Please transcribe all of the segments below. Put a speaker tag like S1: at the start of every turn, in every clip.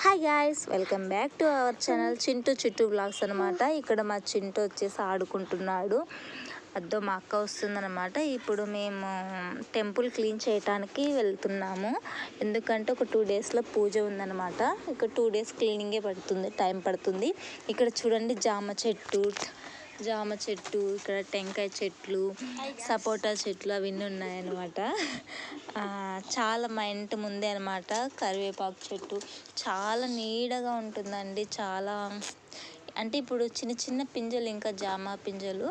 S1: Hi guys, welcome back to our channel Chintu చిట్టు blogs అనమాట. ఇక్కడ మా చింటూ వచ్చేసి ఆడుకుంటున్నాడు. అద్దో మా అక్క వస్తుందన్నమాట. ఇప్పుడు మేము టెంపుల్ క్లీన్ చేయడానికి వెళ్తున్నాము. ఎందుకంటే ఒక 2 డేస్లో పూజ ఉందన్నమాట. ఇక్కడ 2 డేస్ క్లీనింగే టైం పడుతుంది. ఇక్కడ చూడండి జామ చెట్టు, ఇక్కడ టెంకాయ చెట్లు, సపోటా చెట్లు అవన్నీ ఉన్నాయన్నమాట. చాలా మా ఇంటి ముందే అనమాట కరివేపాకు చెట్టు. చాలా నీడగా ఉంటుందండి. చాలా అంటే ఇప్పుడు చిన్న చిన్న పింజలు, ఇంకా జామ పింజలు,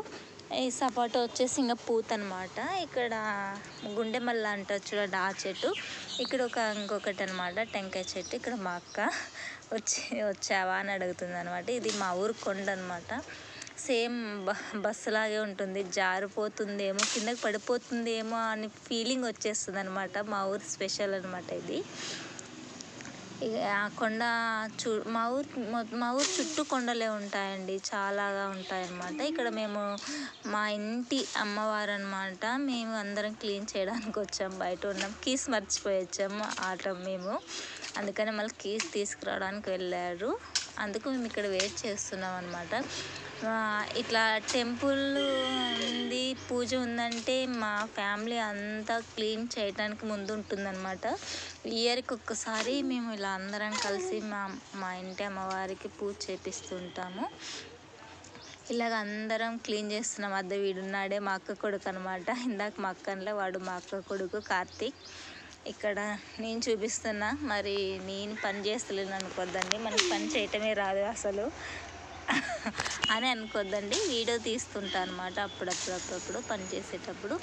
S1: ఈ సపోటా వచ్చేసి ఇంకా పూత అనమాట. ఇక్కడ గుండె మల్ల అంటారు చూడండి, ఆ చెట్టు. ఇక్కడ ఇంకొకటి అనమాట టెంకాయ చెట్టు. ఇక్కడ మా అక్క వచ్చావా అని అడుగుతుంది అనమాట. ఇది మా ఊరు కొండ అనమాట. సేమ్ బస్సు లాగే ఉంటుంది. జారిపోతుందేమో, కిందకి పడిపోతుందేమో అని ఫీలింగ్ వచ్చేస్తుంది అనమాట. మా ఊరు స్పెషల్ అనమాట ఇది. ఆ కొండ మా ఊరు చుట్టూ కొండలే ఉంటాయండి, చాలాగా ఉంటాయన్నమాట. ఇక్కడ మేము మా ఇంటి అమ్మవారు అనమాట. మేము అందరం క్లీన్ చేయడానికి వచ్చాము. బయట ఉన్నాం, కీస్ మర్చిపోయి వచ్చాము ఆటో మేము. అందుకని మళ్ళీ కీస్ తీసుకురావడానికి వెళ్ళారు. అందుకు మేము ఇక్కడ వెయిట్ చేస్తున్నాం అనమాట. ఇట్లా టెంపుల్ ఉంది, పూజ ఉందంటే మా ఫ్యామిలీ అంతా క్లీన్ చేయడానికి ముందు ఉంటుందన్నమాట. ఇయర్కి ఒక్కసారి మేము ఇలా అందరం కలిసి మా ఇంటి అమ్మవారికి పూజ చేపిస్తుంటాము. ఇలాగ అందరం క్లీన్ చేస్తున్నాం. అద్దె వీడున్నాడే మా అక్క కొడుకు అనమాట. ఇందాక మా అక్కనిలో వాడు మా అక్క కొడుకు కార్తీక్. ఇక్కడ నేను చూపిస్తున్నా, మరి నేను పని చేస్తలేను అనుకోద్దండి. మనకి పని చేయటమే రాదు అసలు అని అనుకోద్దండి. వీడియో తీస్తుంటా అనమాట అప్పుడప్పుడు పని చేసేటప్పుడు.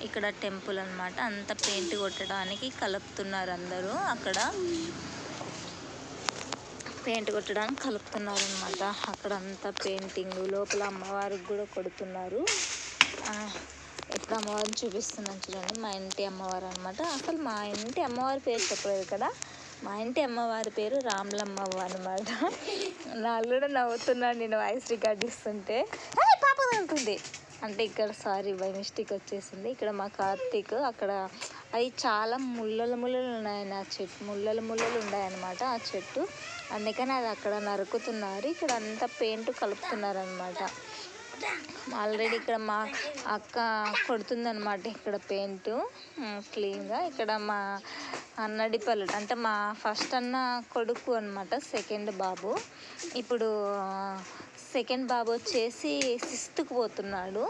S1: ఇక్కడ టెంపుల్ అనమాట. అంత పెయింట్ కొట్టడానికి కలుపుతున్నారు అందరూ. అక్కడ పెయింట్ కొట్టడానికి కలుపుతున్నారు అనమాట. అక్కడ అంతా పెయింటింగ్, లోపల అమ్మవారికి కూడా కొడుతున్నారు. ఇప్పుడు అమ్మవారిని చూపిస్తున్నాను చూడండి. మా ఇంటి అమ్మవారు అనమాట. అసలు మా ఇంటి అమ్మవారి పేరు చెప్పలేదు కదా. మా ఇంటి అమ్మవారి పేరు రామ్లమ్మవ్వ అనమాట. నాకు కూడా నవ్వుతున్నాను నేను వాయిస్ రికార్డ్ ఇస్తుంటే. పాప ఉంటుంది అంటే ఇక్కడ సారీ బై మిస్టేక్ వచ్చేసింది. ఇక్కడ మా కార్తీక్, అక్కడ అవి చాలా ముళ్ళలు ఉన్నాయని ఆ చెట్టు, ముళ్ళలు ఉన్నాయన్నమాట ఆ చెట్టు. అందుకని అది అక్కడ నరుకుతున్నారు. ఇక్కడ అంతా పెయింట్ కలుపుతున్నారు అనమాట. ఆల్రెడీ ఇక్కడ మా అక్క కొడుతుందనమాట ఇక్కడ పెయింట్ క్లీన్గా. ఇక్కడ మా అన్నడిపల్లు అంటే మా ఫస్ట్ అన్న కొడుకు అనమాట, సెకండ్ బాబు. ఇప్పుడు సెకండ్ బాబు వచ్చేసి 6th పోతున్నాడు.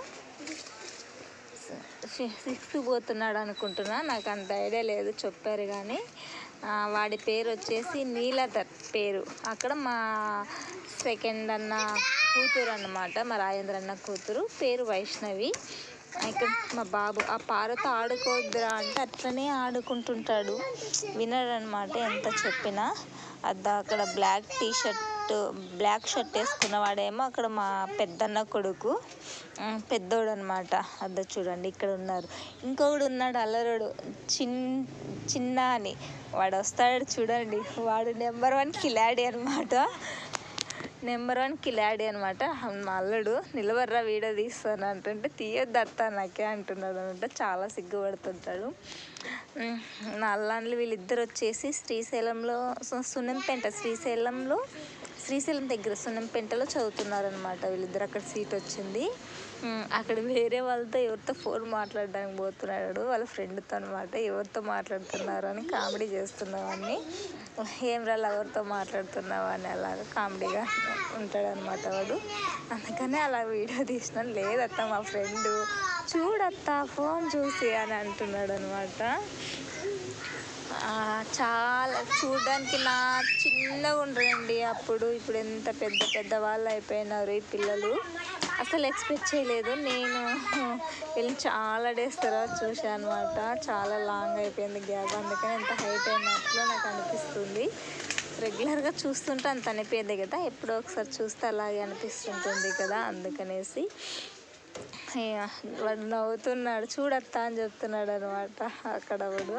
S1: 6th పోతున్నాడు అనుకుంటున్నా, నాకు అంత ఐడియా లేదు, చెప్పారు కానీ. వాడి పేరు వచ్చేసి నీలధర్ పేరు. అక్కడ మా సెకండ్ అన్న కూతురు అన్నమాట, మా రాజేంద్ర అన్న కూతురు, పేరు వైష్ణవి. ఇక్కడ మా బాబు ఆ పారతో ఆడుకోవద్దురా అంటే అట్లనే ఆడుకుంటుంటాడు, వినడు అనమాట ఎంత చెప్పినా. అక్కడ బ్లాక్ షర్ట్ వేసుకున్నవాడేమో అక్కడ మా పెద్దన్న కొడుకు, పెద్దోడు అనమాట. చూడండి ఇక్కడ ఉన్నారు. ఇంకొకడు ఉన్నాడు అల్లరుడు, చిన్న అని, వాడు వస్తాడు చూడండి. వాడు నెంబర్ 1 కిలాడి అనమాట. మా అల్లుడు నిలవర్రా వీడియో తీస్తాను అంటుంటే తీయొద్దు అత్త నాకే అంటున్నాడు అనమాట. చాలా సిగ్గుపడుతుంటాడు. నా అల్లాన్లు వీళ్ళిద్దరు వచ్చేసి శ్రీశైలంలో శ్రీశైలం దగ్గర సున్నంపేంటలో చదువుతున్నారనమాట వీళ్ళిద్దరు. అక్కడ సీట్ వచ్చింది. అక్కడ వేరే వాళ్ళతో ఎవరితో ఫోన్ మాట్లాడడానికి పోతున్నాడు, వాళ్ళ ఫ్రెండ్తో అనమాట. ఎవరితో మాట్లాడుతున్నారు అని కామెడీ చేస్తున్నామని, ఏం రా ఎవరితో మాట్లాడుతున్నావు అని అలాగా కామెడీగా ఉంటాడనమాట వాడు. అందుకనే అలా వీడియో తీసినాను. లేదత్త మా ఫ్రెండు, చూడత్తా ఫోన్ చూసి అని అంటున్నాడు అనమాట. చాలా చూడడానికి చిన్నగా ఉండరండి అప్పుడు. ఇప్పుడు ఎంత పెద్ద వాళ్ళు అయిపోయినారు ఈ పిల్లలు. అసలు ఎక్స్పెక్ట్ చేయలేదు నేను. వీళ్ళని చాలా డేస్ తర్వాత చూసాను అనమాట. చాలా లాంగ్ అయిపోయింది గ్యాప్, అందుకని ఎంత హైట్ అయినట్లు నాకు అనిపిస్తుంది. రెగ్యులర్గా చూస్తుంటే అంత అనిపించదు కదా, ఎప్పుడో ఒకసారి చూస్తే అలాగే అనిపిస్తుంటుంది కదా, అందుకనేసి. వాడు నవ్వుతున్నాడు, చూడత్తా అని చెప్తున్నాడు అనమాట అక్కడ వాడు.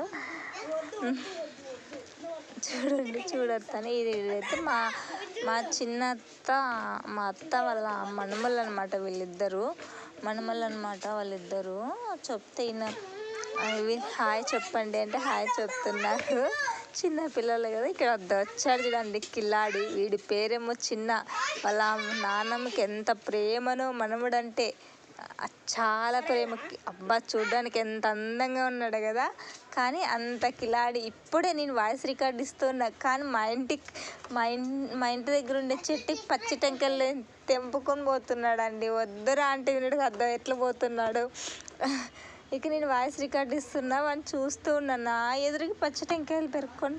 S1: చూడొద్దని. ఇది అయితే మా చిన్నత్త, మా అత్త వాళ్ళ మనుమలు అనమాట వీళ్ళిద్దరు. వాళ్ళిద్దరూ చెప్తే హాయ్ చెప్పండి అంటే హాయ్ చెప్తున్నారు. చిన్న పిల్లలు కదా. ఇక్కడ వచ్చాడు చూడండి కిల్లాడి, వీడి పేరేమో చిన్న. వాళ్ళ నాన్నమ్మకి ఎంత ప్రేమనో మనముడంటే, చాలా ప్రేమ. అబ్బా చూడడానికి ఎంత అందంగా ఉన్నాడు కదా, కానీ అంత కిలాడి. ఇప్పుడే నేను వాయిస్ రికార్డ్ ఇస్తున్నా, కానీ మా ఇంటి దగ్గర ఉండే చెట్టుకి పచ్చి టెంకాయలు తెంపుకొని పోతున్నాడు అండి. వద్దురా అంటే వినడు, అర్థం ఎట్లా పోతున్నాడు. ఇక నేను వాయిస్ రికార్డ్ ఇస్తున్నా, వాడిని చూస్తూ ఉన్నాను. నా ఎదురుకి పచ్చి టెంకాయలు పెరుక్కొని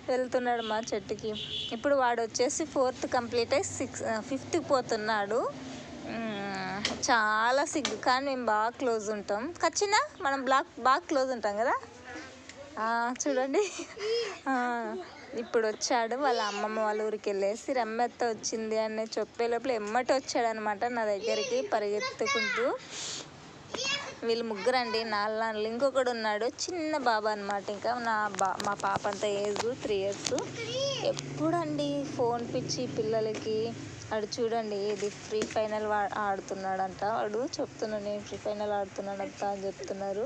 S1: వెళ్తున్నాడు మా చెట్టుకి. ఇప్పుడు వాడు వచ్చేసి 4th కంప్లీట్ అయ్యి 5th పోతున్నాడు. చాలా సిగ్గు, కానీ మేము బాగా క్లోజ్ ఉంటాం. ఖచ్చితంగా మనం బాగా క్లోజ్ ఉంటాం కదా. చూడండి ఇప్పుడు వచ్చాడు. వాళ్ళ అమ్మమ్మ వాళ్ళ ఊరికి వెళ్ళేసి రమ్మెత్త వచ్చింది అని చెప్పే లోపల ఎమ్మటి వచ్చాడు అనమాట నా దగ్గరికి పరిగెత్తుకుంటూ. వీళ్ళు ముగ్గురండి, నాలుగు. ఇంకొకడు ఉన్నాడు చిన్న బాబా అనమాట. ఇంకా మా పాప అంత ఏజ్ 3 years. ఎప్పుడండి ఫోన్ పిచ్చి పిల్లలకి. వాడు చూడండి ఇది ఫ్రీ ఫైనల్ ఆడుతున్నాడంట. వాడు చెప్తున్నాడు నేను ఫ్రీ ఫైనల్ ఆడుతున్నాడంట అని చెప్తున్నారు.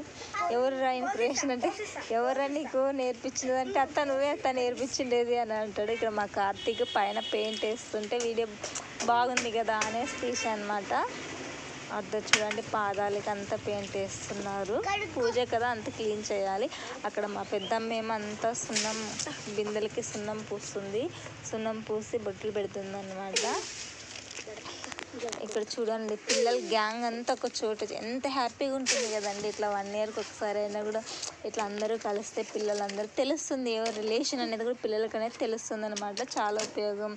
S1: ఎవరురా ఇన్స్పిరేషన్ అంటే, ఎవరా నీకు నేర్పించిందంటే, నువ్వే నేర్పించిండేది అని అంటాడు. ఇక్కడ మా కార్తీక్ పైన పెయింట్ వేస్తుంటే వీడియో బాగుంది కదా అనేసి తీసా అనమాట. అర్థం చూడండి పాదాలకి అంతా పెయింట్ వేస్తున్నారు. పూజ కదా, అంత క్లీన్ చేయాలి. అక్కడ మా పెద్దమ్మ ఏమో అంతా సున్నం బిందెలకి సున్నం పూస్తుంది. సున్నం పూసి బొట్లు పెడుతుంది అన్నమాట. ఇక్కడ చూడండి పిల్లల గ్యాంగ్ అంతా ఒక చోట ఎంత హ్యాపీగా ఉంటుంది కదండి. ఇట్లా 1 yearకి ఒకసారి అయినా కూడా ఇట్లా అందరూ కలిస్తే పిల్లలందరూ తెలుస్తుంది. ఎవరి రిలేషన్ అనేది కూడా పిల్లలకి అనేది తెలుస్తుంది అనమాట. చాలా ఉపయోగం.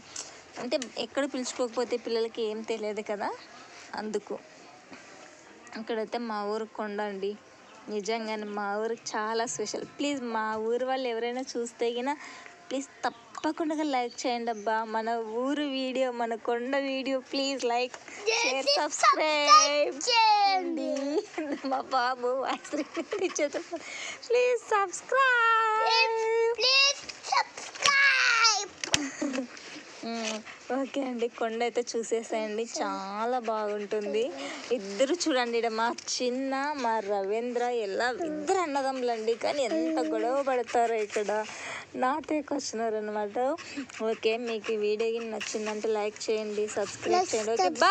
S1: అంటే ఎక్కడ పిలుచుకోకపోతే పిల్లలకి ఏం తెలియదు కదా, అందుకు. ఇక్కడైతే మా ఊరు కొండ అండి. నిజంగానే మా ఊరికి చాలా స్పెషల్. ప్లీజ్ మా ఊరు వాళ్ళు ఎవరైనా చూస్తే గిన ప్లీజ్ తప్పకుండా లైక్ చేయండి అబ్బా. మన ఊరు వీడియో, మన కొండ video please like, share, subscribe చేయండి. మా బాబు వాయిస్ రికార్డ్ ఇచ్చేది. Please subscribe. ఓకే అండి, కొండ అయితే చూసేసేయండి, చాలా బాగుంటుంది. ఇద్దరు చూడండి, ఇక్కడ మా చిన్న మా రవీంద్ర ఇద్దరు అన్నదమ్ములండి, కానీ ఎంత గొడవ పడతారో ఇక్కడ నాతేకి వచ్చినారు అనమాట. ఓకే, మీకు ఈ వీడియో నచ్చిందంటే లైక్ చేయండి, సబ్స్క్రైబ్ చేయండి. Okay, bye.